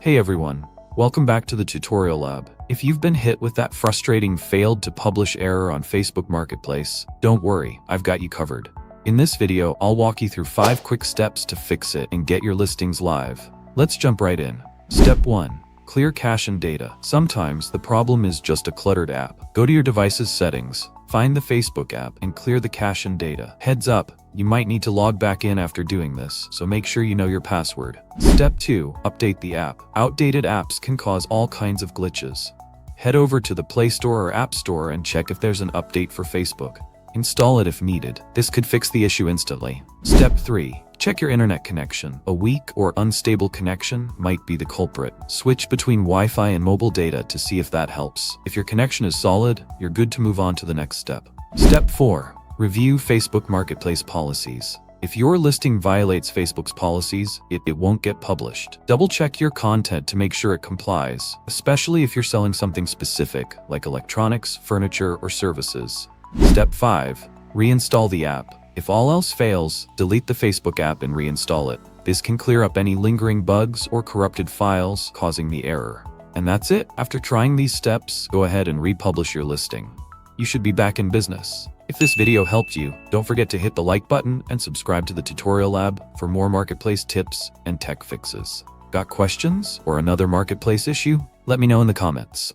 Hey everyone, welcome back to the tutorial lab. If you've been hit with that frustrating failed to publish error on Facebook Marketplace, don't worry, I've got you covered. In this video, I'll walk you through 5 quick steps to fix it and get your listings live. Let's jump right in. Step 1. Clear cache and data. Sometimes the problem is just a cluttered app. Go to your device's settings, find the Facebook app, and clear the cache and data. Heads up, you might need to log back in after doing this, so make sure you know your password. Step 2. Update the app. Outdated apps can cause all kinds of glitches. Head over to the Play Store or App Store and check if there's an update for Facebook. Install it if needed. This could fix the issue instantly. Step 3. Check your internet connection. A weak or unstable connection might be the culprit. Switch between Wi-Fi and mobile data to see if that helps. If your connection is solid, you're good to move on to the next step. Step 4. Review Facebook Marketplace policies. If your listing violates Facebook's policies, it won't get published. Double-check your content to make sure it complies, especially if you're selling something specific, like electronics, furniture, or services. Step 5. Reinstall the app. If all else fails, delete the Facebook app and reinstall it. This can clear up any lingering bugs or corrupted files causing the error. And that's it. After trying these steps, go ahead and republish your listing. You should be back in business. If this video helped you, don't forget to hit the like button and subscribe to the Tutorial Lab for more marketplace tips and tech fixes. Got questions or another marketplace issue? Let me know in the comments.